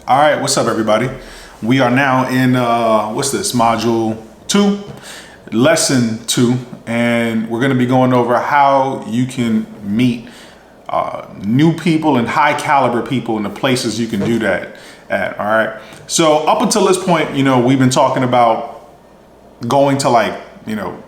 All right, what's up, everybody? We are now in what's this, module 2, lesson 2, and we're going to be going over how you can meet new people and high caliber people in the places you can do that at. All right, so up until this point, we've been talking about going to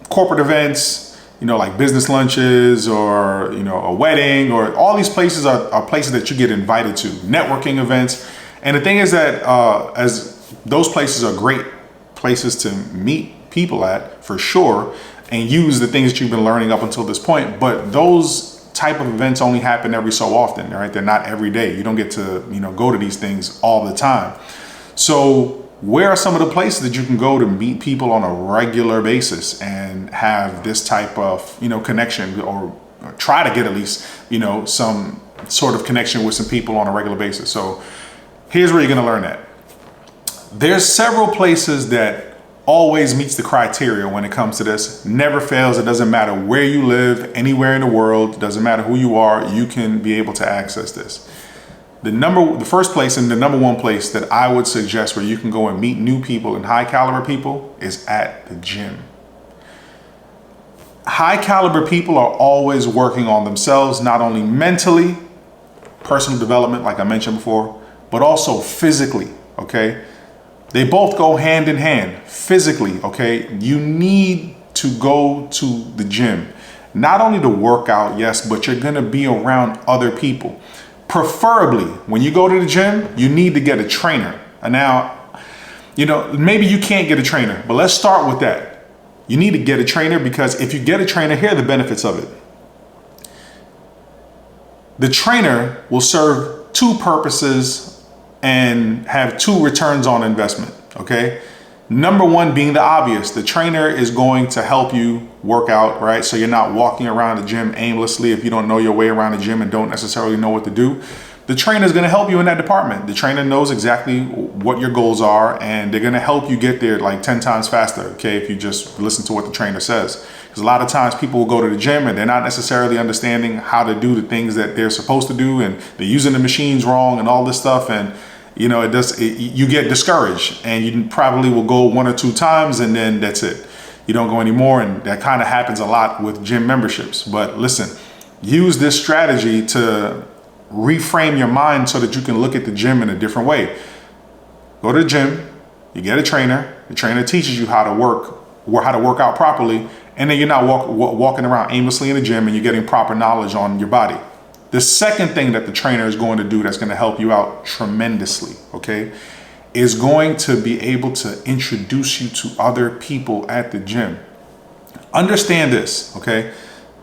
corporate events, like business lunches or, a wedding, or all these places are places that you get invited to, networking events. And the thing is that as those places are great places to meet people at, for sure, and use the things that you've been learning up until this point. But those type of events only happen every so often, right? They're not every day. You don't get to, go to these things all the time. So where are some of the places that you can go to meet people on a regular basis and have this type of, connection, or try to get at least, some sort of connection with some people on a regular basis? So here's where you're going to learn that. There's several places that always meets the criteria when it comes to this. Never fails. It doesn't matter where you live, anywhere in the world, doesn't matter who you are, you can be able to access this. The first place and the number one place that I would suggest where you can go and meet new people and high caliber people is at the gym. High caliber people are always working on themselves, not only mentally, personal development, like I mentioned before, but also physically, okay? They both go hand in hand, physically, okay? You need to go to the gym, not only to work out, yes, but you're gonna be around other people. Preferably, when you go to the gym, you need to get a trainer. And now, maybe you can't get a trainer, but let's start with that. You need to get a trainer, because if you get a trainer, here are the benefits of it. The trainer will serve two purposes and have two returns on investment, okay? Number one being the obvious. The trainer is going to help you work out, right? So you're not walking around the gym aimlessly if you don't know your way around the gym and don't necessarily know what to do. The trainer is going to help you in that department. The trainer knows exactly what your goals are, and they're going to help you get there like 10 times faster, okay, if you just listen to what the trainer says. Because a lot of times people will go to the gym and they're not necessarily understanding how to do the things that they're supposed to do, and they're using the machines wrong and all this stuff, and you get discouraged, and you probably will go one or two times and then that's it. You don't go anymore, and that kind of happens a lot with gym memberships. But listen, use this strategy to reframe your mind so that you can look at the gym in a different way. Go to the gym, you get a trainer, the trainer teaches you how to work out properly, and then you're not walking around aimlessly in the gym, and you're getting proper knowledge on your body. The second thing that the trainer is going to do that's going to help you out tremendously, okay, is going to be able to introduce you to other people at the gym. Understand this, okay?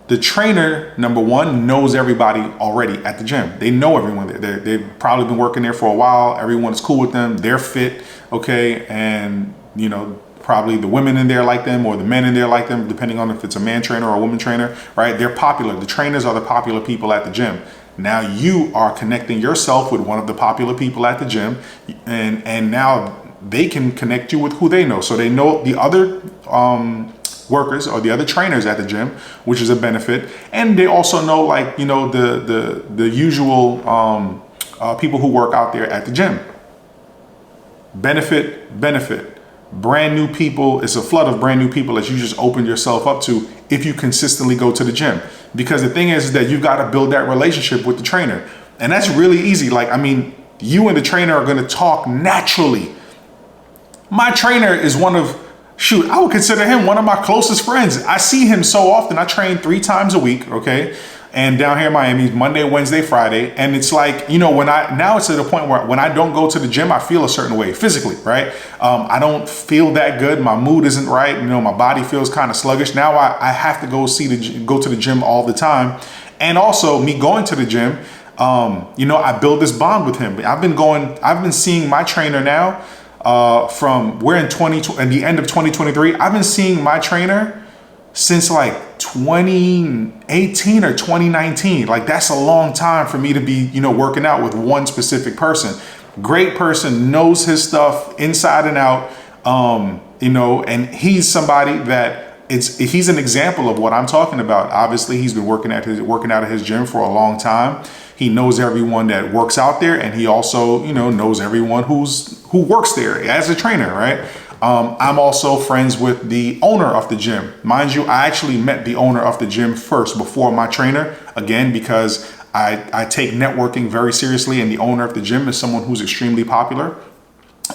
The trainer, number one, knows everybody already at the gym. They know everyone there. They've probably been working there for a while. Everyone's cool with them. They're fit, okay? And, probably the women in there like them, or the men in there like them, depending on if it's a man trainer or a woman trainer, right? They're popular. The trainers are the popular people at the gym. Now you are connecting yourself with one of the popular people at the gym, and now they can connect you with who they know. So they know the other workers or the other trainers at the gym, which is a benefit. And they also know, the usual people who work out there at the gym. Benefit. Brand new people, it's a flood of brand new people that you just open yourself up to if you consistently go to the gym. Because the thing is that you've got to build that relationship with the trainer. And that's really easy. You and the trainer are going to talk naturally. My trainer is I would consider him one of my closest friends. I see him so often. I train 3 times a week, okay? And down here in Miami, Monday, Wednesday, Friday. And it's now it's at a point where when I don't go to the gym, I feel a certain way physically, right? I don't feel that good. My mood isn't right. My body feels kind of sluggish. Now I have to go to the gym all the time. And also me going to the gym, I build this bond with him. I've been seeing my trainer now we're in at the end of 2023. I've been seeing my trainer since 2018 or 2019. That's a long time for me to be, working out with one specific person. Great person, knows his stuff inside and out, and he's somebody that he's an example of what I'm talking about. Obviously, he's been working out at his gym for a long time. He knows everyone that works out there, and he also, knows everyone who works there as a trainer, right? I'm also friends with the owner of the gym. Mind you, I actually met the owner of the gym first before my trainer, again, because I take networking very seriously, and the owner of the gym is someone who's extremely popular,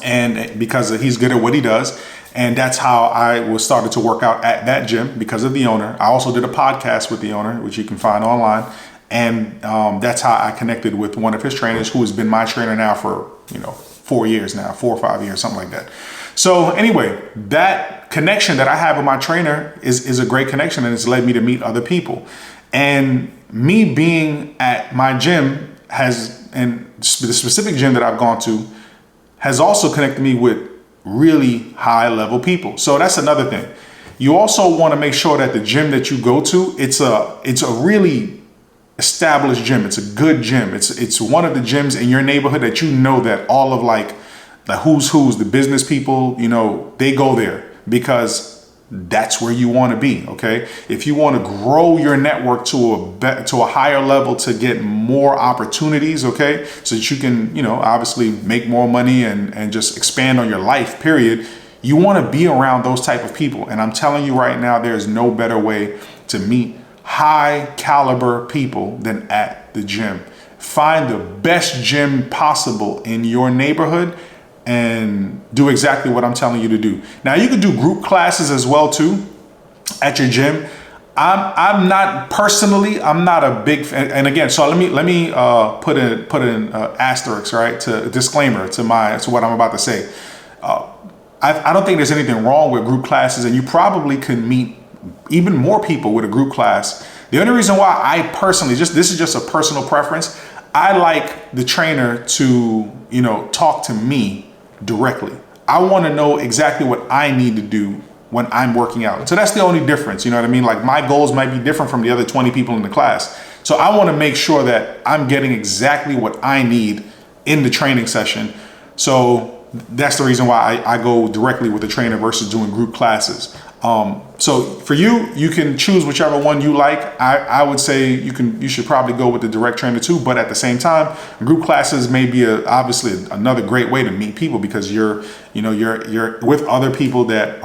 and because he's good at what he does. And that's how I was started to work out at that gym, because of the owner. I also did a podcast with the owner, which you can find online. And that's how I connected with one of his trainers, who has been my trainer now for, 4 years now, 4 or 5 years, something like that. So anyway, that connection that I have with my trainer is a great connection, and it's led me to meet other people. And me being at my gym and the specific gym that I've gone to has also connected me with really high level people. So that's another thing. You also want to make sure that the gym that you go to, it's a really established gym. It's a good gym. It's one of the gyms in your neighborhood that that all of like the who's, the business people, they go there, because that's where you want to be. Okay. If you want to grow your network to a higher level, to get more opportunities, okay, so that you can, obviously make more money and just expand on your life, period. You want to be around those type of people. And I'm telling you right now, there's no better way to meet high caliber people than at the gym. Find the best gym possible in your neighborhood and do exactly what I'm telling you to do. Now, you can do group classes as well too at your gym. I'm not a big fan. And again, so let me put an asterisk, right, to a disclaimer to what I'm about to say. I don't think there's anything wrong with group classes, and you probably could meet even more people with a group class. The only reason why I personally, this is just a personal preference, I like the trainer to, talk to me directly. I want to know exactly what I need to do when I'm working out. So that's the only difference. You know what I mean? Like, my goals might be different from the other 20 people in the class. So I want to make sure that I'm getting exactly what I need in the training session. So that's the reason why I go directly with the trainer versus doing group classes. So for you can choose whichever one you like. I would say you should probably go with the direct trainer too, but at the same time, group classes may be obviously another great way to meet people, because you're with other people that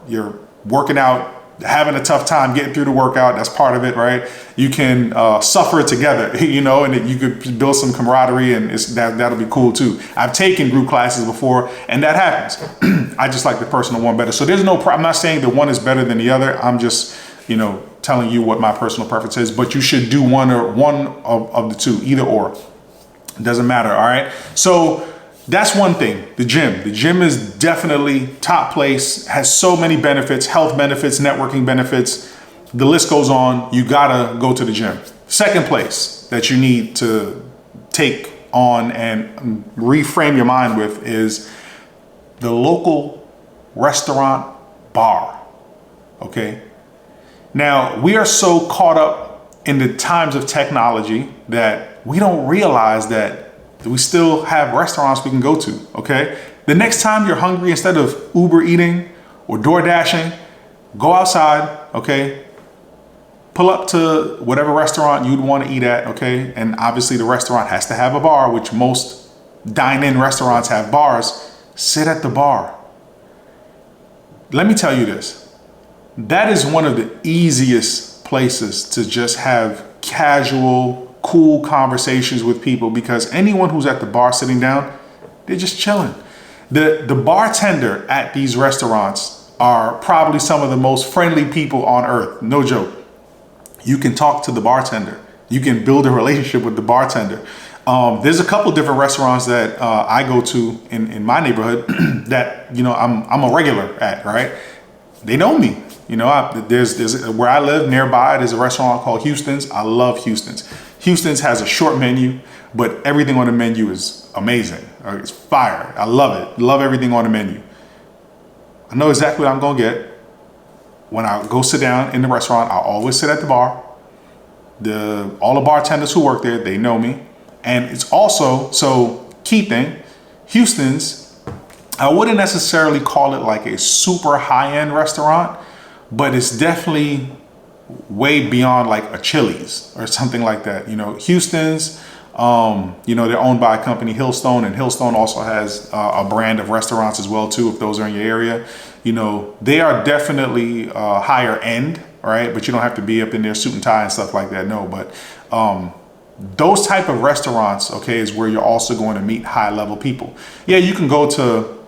you're working out, having a tough time getting through the workout. That's part of it, right? You can suffer together, and you could build some camaraderie, and that'll be cool too. I've taken group classes before, and that happens. I just like the personal one better. So there's no problem. I'm not saying that one is better than the other. I'm just, telling you what my personal preference is. But you should do one of the two, either or. It doesn't matter. All right. So that's one thing. The gym is definitely top place, has so many benefits, health benefits, networking benefits. The list goes on. You gotta go to the gym. Second place that you need to take on and reframe your mind with is the local restaurant bar. Okay. Now, we are so caught up in the times of technology that we don't realize that we still have restaurants we can go to, okay? The next time you're hungry, instead of Uber eating or Door Dashing, go outside, okay? Pull up to whatever restaurant you'd want to eat at, okay? And obviously the restaurant has to have a bar, which most dine-in restaurants have bars. Sit at the bar. Let me tell you this. That is one of the easiest places to just have casual, cool conversations with people, because anyone who's at the bar sitting down, they're just chilling. The bartender at these restaurants are probably some of the most friendly people on earth. No joke. You can talk to the bartender. You can build a relationship with the bartender. There's a couple different restaurants that I go to in my neighborhood that, I'm a regular at, right? They know me. There's where I live nearby, there's a restaurant called Houston's. I love Houston's. Houston's has a short menu, but everything on the menu is amazing. It's fire. I love it. Love everything on the menu. I know exactly what I'm going to get. When I go sit down in the restaurant, I always sit at the bar. All the bartenders who work there, they know me. And it's also, key thing, Houston's, I wouldn't necessarily call it like a super high-end restaurant, but it's definitely way beyond like a Chili's or something like that. Houston's, You know, they're owned by a company, Hillstone, and Hillstone also has a brand of restaurants as well too, if those are in your area. You know, they are definitely higher end, right? But you don't have to be up in their suit and tie and stuff like that. No, but those type of restaurants, okay, is where you're also going to meet high level people. Yeah, you can go to,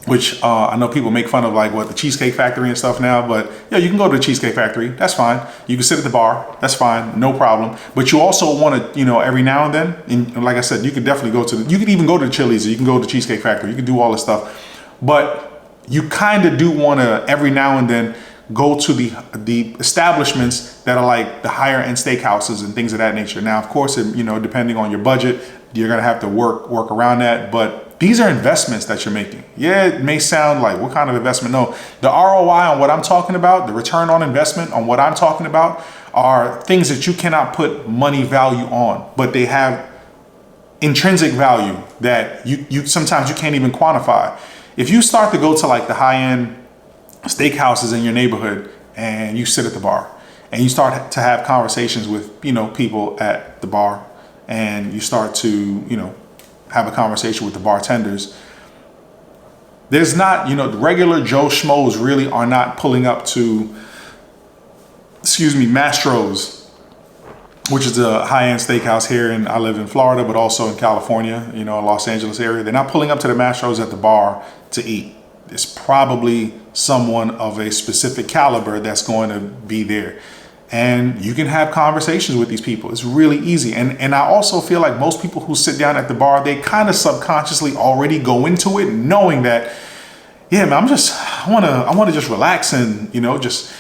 which I know people make fun of, like what, the Cheesecake Factory and stuff now, but yeah, you can go to the Cheesecake Factory. That's fine. You can sit at the bar. That's fine. No problem. But you also want to, you know, every now and then, and like I said, you could definitely go to you could even go to the Chili's, or you can go to the Cheesecake Factory. You can do all this stuff, but you kind of do want to every now and then go to the establishments that are like the higher end steakhouses and things of that nature. Now, of course, you know, depending on your budget, you're gonna have to work around that, but these are investments that you're making. Yeah, it may sound like, what kind of investment? No, the ROI on what I'm talking about, the return on investment on what I'm talking about, are things that you cannot put money value on, but they have intrinsic value that you sometimes you can't even quantify. If you start to go to like the high end steakhouses in your neighborhood and you sit at the bar and you start to have conversations with, you know, people at the bar, and you start to, you know, have a conversation with the bartenders, there's not, you know, the regular Joe Schmoes really are not pulling up to, Mastro's, which is a high-end steakhouse here I live in Florida, but also in California, you know, Los Angeles area. They're not pulling up to the Mastro's at the bar to eat. It's probably someone of a specific caliber that's going to be there. And you can have conversations with these people. It's really easy. And I also feel like most people who sit down at the bar, they kind of subconsciously already go into it knowing that, yeah, man, I want to just relax and, you know, just,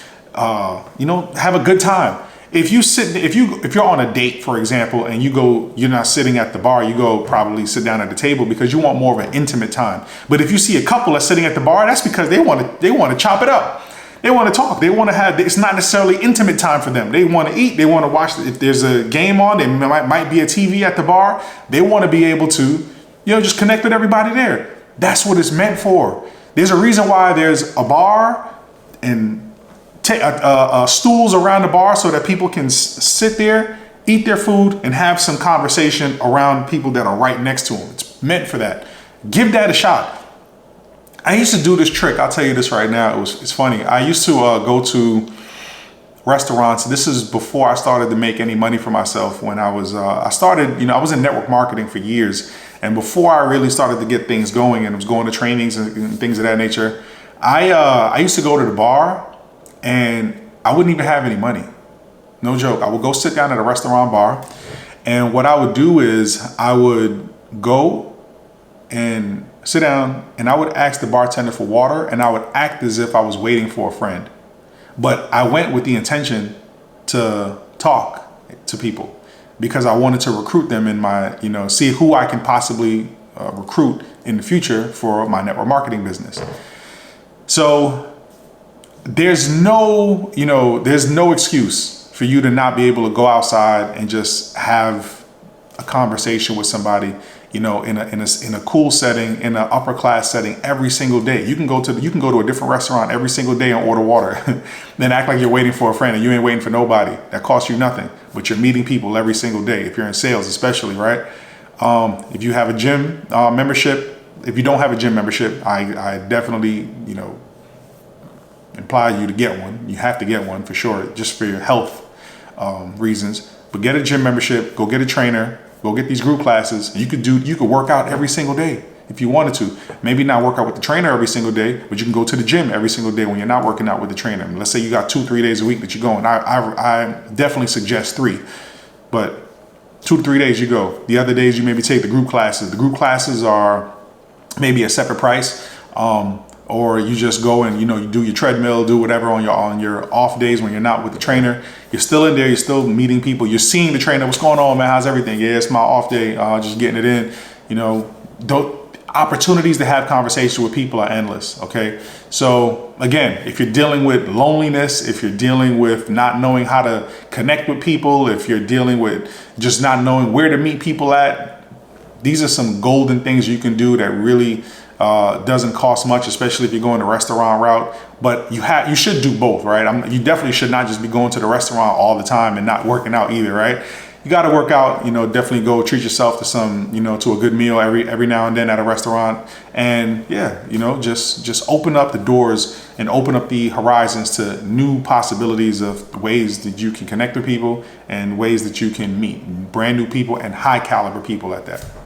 you know, have a good time. If you're on a date, for example, and you're not sitting at the bar, you go probably sit down at the table because you want more of an intimate time. But if you see a couple that's sitting at the bar, that's because they want to chop it up. They want to talk. They want to have, it's not necessarily intimate time for them. They want to eat. They want to watch. If there's a game on, there might be a TV at the bar. They want to be able to, you know, just connect with everybody there. That's what it's meant for. There's a reason why there's a bar and stools around the bar so that people can sit there, eat their food, and have some conversation around people that are right next to them. It's meant for that. Give that a shot. I used to do this trick. I'll tell you this right now. It's funny. I used to go to restaurants. This is before I started to make any money for myself. When I was I was in network marketing for years. And before I really started to get things going and was going to trainings and things of that nature, I used to go to the bar and I wouldn't even have any money. No joke. I would go sit down at a restaurant bar. And what I would do is I would go and sit down and I would ask the bartender for water, and I would act as if I was waiting for a friend. But I went with the intention to talk to people because I wanted to recruit them in my, you know, see who I can possibly recruit in the future for my network marketing business. So there's no excuse for you to not be able to go outside and just have a conversation with somebody, you know, in a cool setting, in an upper class setting every single day. You can go to a different restaurant every single day and order water, then act like you're waiting for a friend, and you ain't waiting for nobody. That costs you nothing, but you're meeting people every single day. If you're in sales, especially, right? If you have a gym membership, if you don't have a gym membership, I definitely, you know, imply you to get one. You have to get one for sure, just for your health reasons. But get a gym membership, go get a trainer, go get these group classes. You could work out every single day if you wanted to. Maybe not work out with the trainer every single day, but you can go to the gym every single day when you're not working out with the trainer. I mean, let's say you got 2-3 days a week that you go, and I definitely suggest 3, but 2 to 3 days you go. The other days you maybe take the group classes. The group classes are maybe a separate price, or you just go and, you know, you do your treadmill, do whatever on your off days when you're not with the trainer. You're still in there, you're still meeting people, you're seeing the trainer. What's going on, man? How's everything? Yeah, it's my off day, just getting it in. You know, opportunities to have conversation with people are endless, okay? So again, if you're dealing with loneliness, if you're dealing with not knowing how to connect with people, if you're dealing with just not knowing where to meet people at, these are some golden things you can do that really doesn't cost much, especially if you're going the restaurant route. But you should do both, right? You definitely should not just be going to the restaurant all the time and not working out either, right? you got to work out, definitely go treat yourself to some, to a good meal every now and then at a restaurant. And yeah, just open up the doors and open up the horizons to new possibilities of ways that you can connect with people and ways that you can meet brand new people and high caliber people at that.